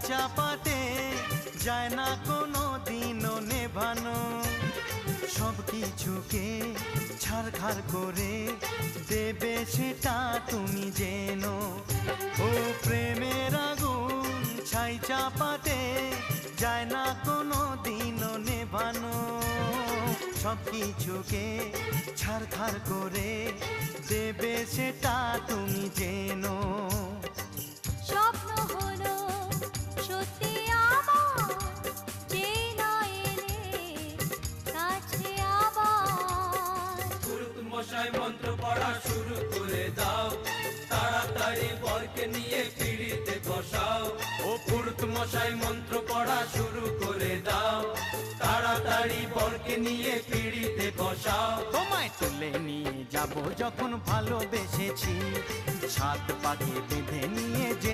চাপাতে যায় না কোনো দিনও নেভানো। সব কিছুকে ছারখার করে দেবে সেটা তুমি জেনো। ও প্রেমের আগুন ছাই চাপাতে যায় না কোনো দিনও নেভানো। সব কিছুকে ছারখার করে দেবে সেটা তুমি জেনো। স্বপ্ন হলো সত্যি আমার, যে না এলে কাছে আবার। পুরুত মশাই মন্ত্র পড়া শুরু করে দাও, তাড়াতাড়ি বরকে নিয়ে পিড়িতে বসাও। ও পুরুত মশাই মন্ত্র পড়া শুরু করে দাও, তাড়াতাড়ি বরকে নিয়ে পিড়িতে বসাও। তোমায় তুলে নিয়ে যাব যখন ভালোবেসেছি, সাত পাকে বেঁধে নিয়ে যে